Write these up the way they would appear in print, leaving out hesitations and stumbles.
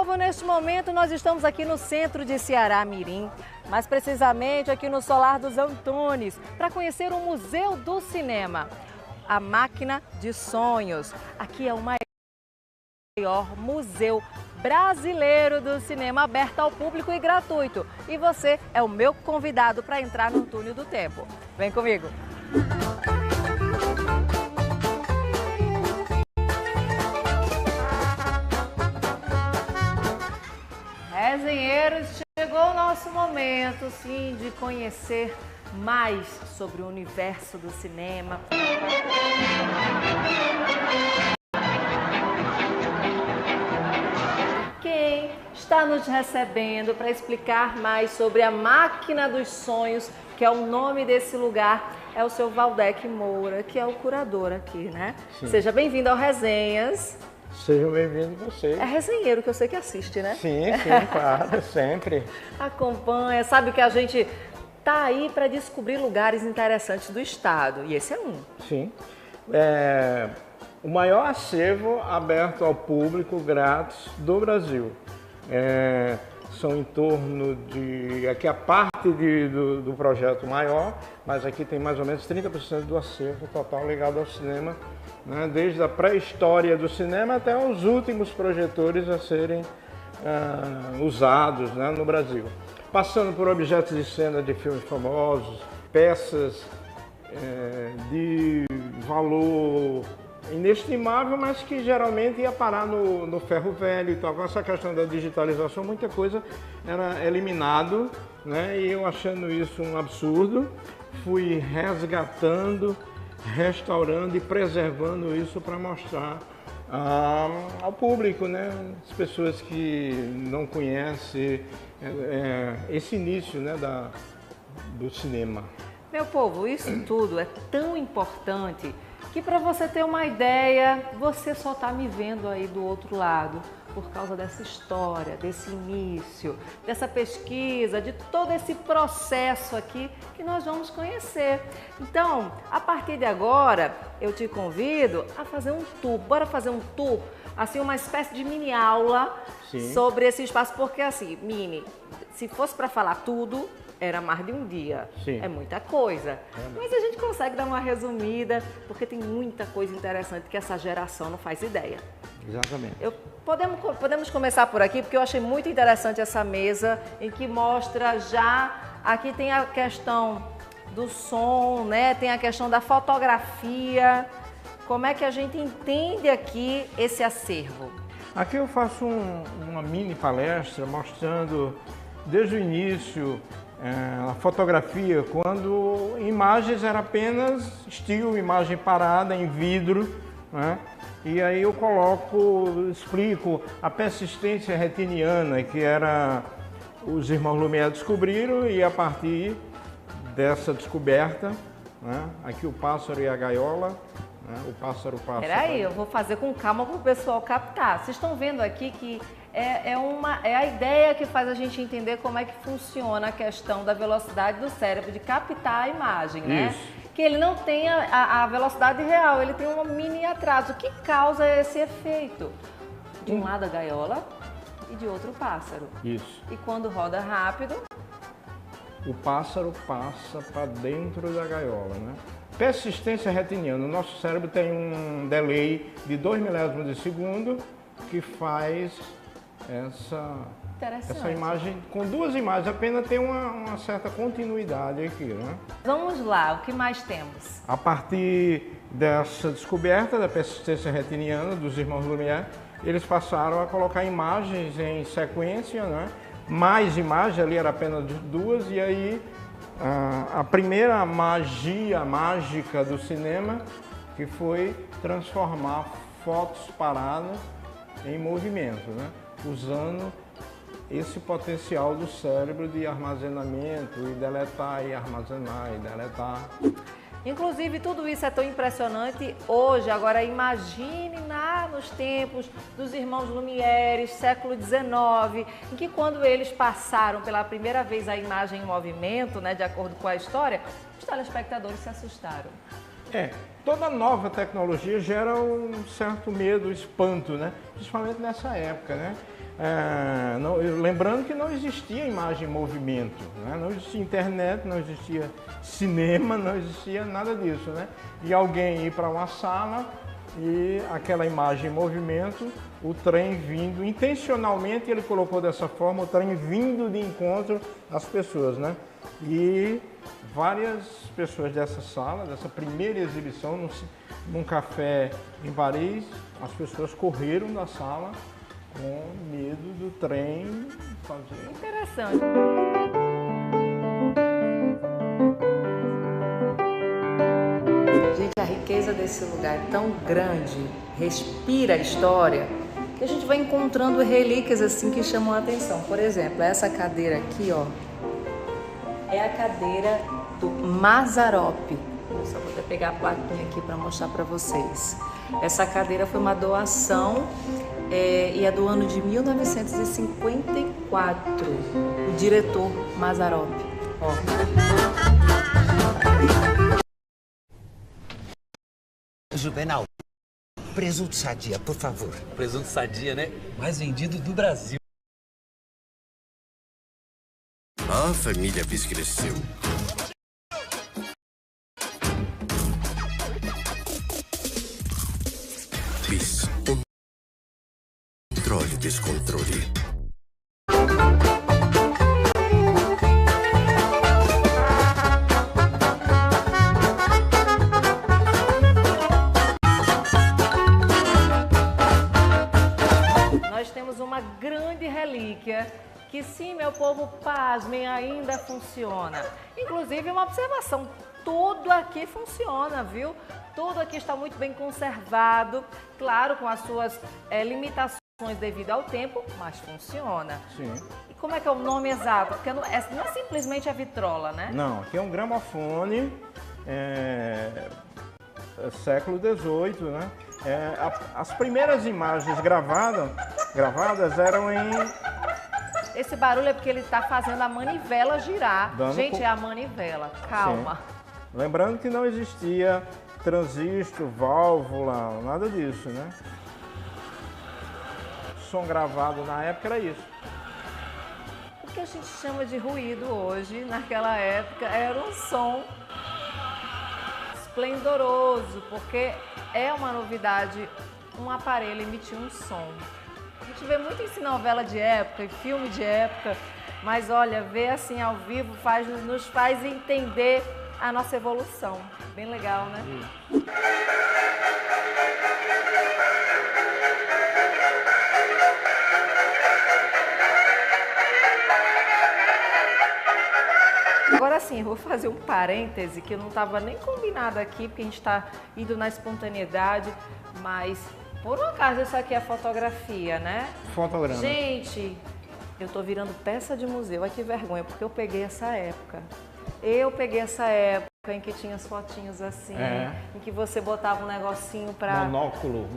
povo, neste momento nós estamos aqui no centro de Ceará Mirim, mais precisamente aqui no Solar dos Antunes, para conhecer o Museu do Cinema, a Máquina de Sonhos. Aqui é o maior museu brasileiro do cinema, aberto ao público e gratuito. E você é o meu convidado para entrar no túnel do tempo. Vem comigo! Resenheiros, chegou o nosso momento, sim, de conhecer mais sobre o universo do cinema. Quem está nos recebendo para explicar mais sobre a Máquina dos Sonhos, que é o nome desse lugar, é o seu Valdec Moura, que é o curador aqui, né? Sim. Seja bem-vindo ao Resenhas. Sejam bem-vindos vocês. É resenheiro que eu sei que assiste, né? Sim, sim, claro, sempre. Acompanha, sabe que a gente tá aí para descobrir lugares interessantes do estado, e esse é um. Sim. O maior acervo aberto ao público grátis do Brasil. São em torno de... Aqui a parte do projeto maior, mas aqui tem mais ou menos 30% do acervo total ligado ao cinema, né? Desde a pré-história do cinema até os últimos projetores a serem usados, né, no Brasil. Passando por objetos de cena de filmes famosos, peças de valor inestimável, mas que geralmente ia parar no ferro velho e tal. Com essa questão da digitalização, muita coisa era eliminado, né? E eu, achando isso um absurdo, fui resgatando, restaurando e preservando isso para mostrar ao público, né? As pessoas que não conhecem esse início, né, do cinema. Meu povo, isso tudo é tão importante que, para você ter uma ideia, você só está me vendo aí do outro lado por causa dessa história, desse início, dessa pesquisa, de todo esse processo aqui que nós vamos conhecer. Então, a partir de agora, eu te convido a fazer um tour. Bora fazer um tour, assim, uma espécie de mini aula. Sim. Sobre esse espaço, porque assim, se fosse para falar tudo, era mais de um dia. Sim. É muita coisa. Mas a gente consegue dar uma resumida, porque tem muita coisa interessante que essa geração não faz ideia. Exatamente. Podemos começar por aqui, porque eu achei muito interessante essa mesa, em que mostra já... Aqui tem a questão do som, né? Tem a questão da fotografia. Como é que a gente entende aqui esse acervo? Aqui eu faço uma mini palestra mostrando desde o início a fotografia, quando imagens era apenas estilo, imagem parada em vidro, né? E aí eu explico a persistência retiniana, que era os irmãos Lumière descobriram, e a partir dessa descoberta, né, aqui o pássaro e a gaiola, né, o pássaro passa... Peraí, eu vou fazer com calma para o pessoal captar. Vocês estão vendo aqui que é a ideia que faz a gente entender como é que funciona a questão da velocidade do cérebro de captar a imagem, né? Isso. Que ele não tem a velocidade real, ele tem um mini atraso. O que causa esse efeito? De um lado a gaiola e de outro o pássaro. Isso. E quando roda rápido... O pássaro passa para dentro da gaiola, né? Persistência retiniana. O nosso cérebro tem um delay de 2 milésimos de segundo que faz essa imagem, com duas imagens, apenas tem uma certa continuidade aqui, né? Vamos lá, o que mais temos? A partir dessa descoberta da persistência retiniana dos irmãos Lumière, eles passaram a colocar imagens em sequência, né? Mais imagens, ali era apenas duas, e aí a primeira mágica do cinema, que foi transformar fotos paradas em movimento, né? Usando esse potencial do cérebro de armazenamento e deletar e armazenar e deletar. Inclusive, tudo isso é tão impressionante hoje. Agora, imagine nos tempos dos irmãos Lumière, século XIX, em que quando eles passaram pela primeira vez a imagem em movimento, né, de acordo com a história, os telespectadores se assustaram. Toda nova tecnologia gera um certo medo, espanto, né? Principalmente nessa época, né? Lembrando que não existia imagem em movimento, né? Não existia internet, não existia cinema, não existia nada disso, né? E alguém ir para uma sala e aquela imagem em movimento, o trem vindo, intencionalmente ele colocou dessa forma, o trem vindo de encontro às pessoas, né? E várias pessoas dessa sala, dessa primeira exibição, num café em Paris, as pessoas correram da sala com medo do trem fazer. Interessante. Gente, a riqueza desse lugar é tão grande, respira a história, que a gente vai encontrando relíquias assim que chamam a atenção. Por exemplo, essa cadeira aqui, ó, é a cadeira do Mazzaropi. Eu só vou até pegar a plaquinha aqui para mostrar para vocês. Essa cadeira foi uma doação e é do ano de 1954, o diretor Mazzaropi. Ó. Juvenal, presunto Sadia, por favor. Presunto Sadia, né? Mais vendido do Brasil. A família Bis cresceu. Bis, controle, descontrole. Nós temos uma grande relíquia que, sim, meu povo, pasmem, ainda funciona. Inclusive, uma observação, tudo aqui funciona, viu? Tudo aqui está muito bem conservado, claro, com as suas limitações devido ao tempo, mas funciona. Sim. E como é que é o nome exato? Porque não é simplesmente a vitrola, né? Não, aqui é um gramofone, século XVIII, né? As primeiras imagens gravadas eram em... Esse barulho é porque ele está fazendo a manivela girar. Gente, é a manivela, calma. Sim. Lembrando que não existia transistor, válvula, nada disso, né? Som gravado na época era isso. O que a gente chama de ruído hoje, naquela época, era um som esplendoroso, porque é uma novidade um aparelho emitir um som. A gente vê muito isso em novela de época, em filme de época, mas olha, ver assim ao vivo nos faz entender a nossa evolução. Bem legal, né? Agora sim, eu vou fazer um parêntese que não estava nem combinado aqui, porque a gente está indo na espontaneidade, mas por um acaso isso aqui é fotografia, né? Fotograma. Gente, eu tô virando peça de museu, ai que vergonha, porque eu peguei essa época. Eu peguei essa época em que tinha as fotinhos assim, em que você botava um negocinho pra... Monóculo.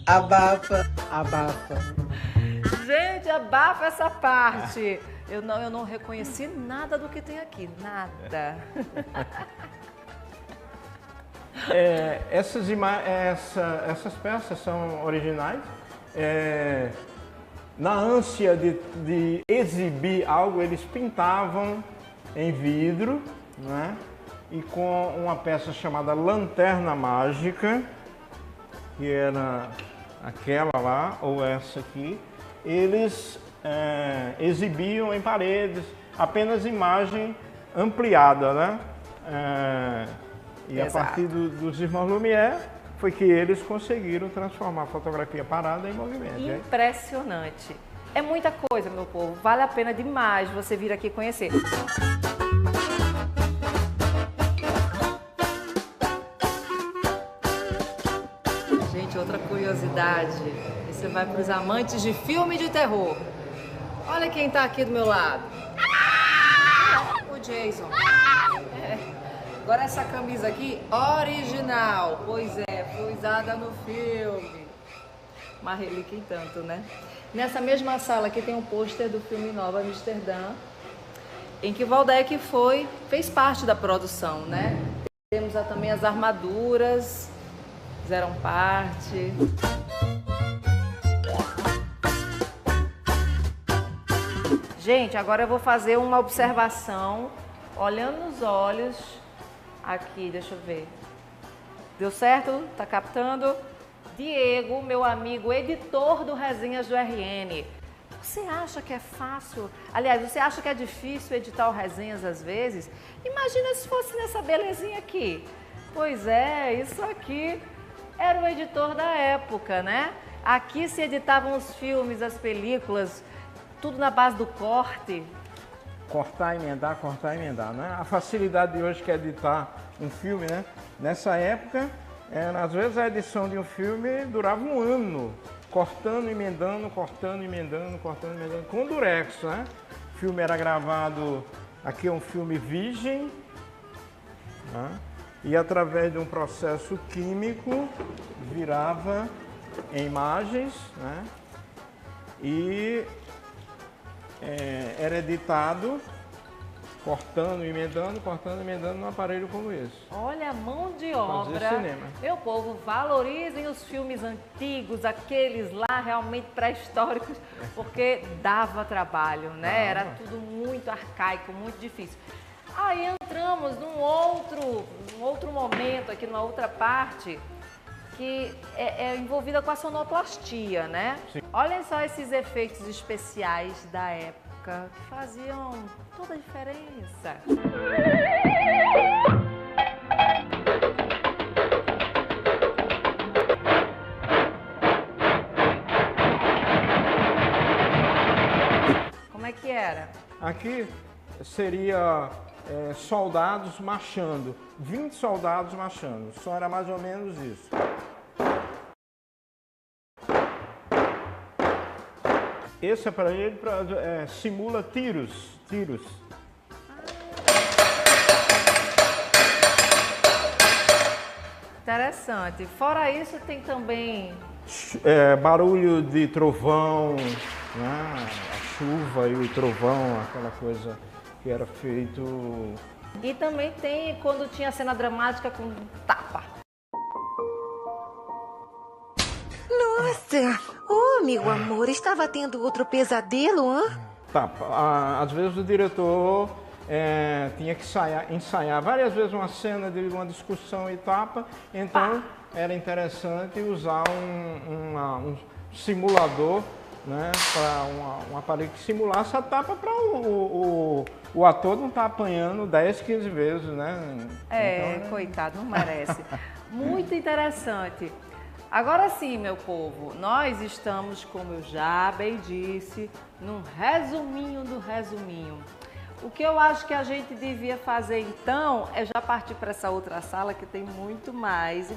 Abafa. Gente, abafa essa parte. Eu não reconheci nada do que tem aqui, nada. Essas peças são originais. Na ânsia de exibir algo, eles pintavam em vidro, né? E com uma peça chamada Lanterna Mágica, que era aquela lá, ou essa aqui, eles exibiam em paredes apenas imagem ampliada, né? E Exato. a partir dos irmãos Lumière foi que eles conseguiram transformar a fotografia parada em movimento. Impressionante. É muita coisa, meu povo. Vale a pena demais você vir aqui conhecer. Gente, outra curiosidade. Você vai para os amantes de filme de terror. Olha quem está aqui do meu lado. O Jason. Agora essa camisa aqui, original. Pois é, foi usada no filme. Uma relíquia em tanto, né? Nessa mesma sala aqui tem um pôster do filme Nova Amsterdã, em que Waldeck fez parte da produção, né? Temos também as armaduras, fizeram parte. Gente, agora eu vou fazer uma observação, olhando nos olhos. Aqui, deixa eu ver. Deu certo? Tá captando? Diego, meu amigo, editor do Resenhas do RN. Você acha que é fácil? Aliás, você acha que é difícil editar o Resenhas às vezes? Imagina se fosse nessa belezinha aqui. Pois é, isso aqui era o editor da época, né? Aqui se editavam os filmes, as películas, tudo na base do corte. Cortar, emendar, né? A facilidade de hoje que é editar um filme, né? Nessa época, às vezes a edição de um filme durava um ano, cortando, emendando, com durex, né? O filme era gravado, aqui é um filme virgem, né? E através de um processo químico virava em imagens, né? E era editado cortando, emendando num aparelho como esse. Olha a mão de obra. Cinema. Meu povo, valorizem os filmes antigos, aqueles lá realmente pré-históricos, porque dava trabalho, né? Era tudo muito arcaico, muito difícil. Aí entramos num outro momento, aqui numa outra parte, que é envolvida com a sonoplastia, né? Sim. Olhem só esses efeitos especiais da época que faziam toda a diferença. Como é que era? Aqui seria soldados marchando, 20 soldados marchando, o som era mais ou menos isso. Esse aparelho simula tiros. Interessante. Fora isso, tem também... barulho de trovão, né? A chuva e o trovão, aquela coisa que era feito... E também tem quando tinha cena dramática com tapa. Nossa! Oh, meu amor, estava tendo outro pesadelo, hã? Tapa. Às vezes o diretor tinha que ensaiar várias vezes uma cena de uma discussão e tapa, então era interessante usar um simulador, né, para um aparelho que simulasse a tapa para o ator não estar apanhando 10, 15 vezes, né? Então, Coitado, não merece. Muito interessante. Agora sim, meu povo, nós estamos, como eu já bem disse, num resuminho do resuminho. O que eu acho que a gente devia fazer então é já partir para essa outra sala que tem muito mais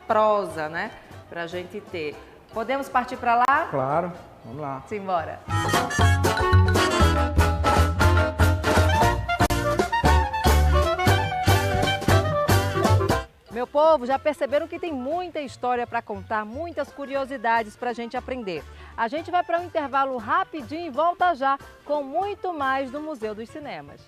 prosa, né, para a gente ter. Podemos partir para lá? Claro, vamos lá. Simbora. Meu povo, já perceberam que tem muita história para contar, muitas curiosidades para a gente aprender. A gente vai para um intervalo rapidinho e volta já com muito mais do Museu dos Cinemas.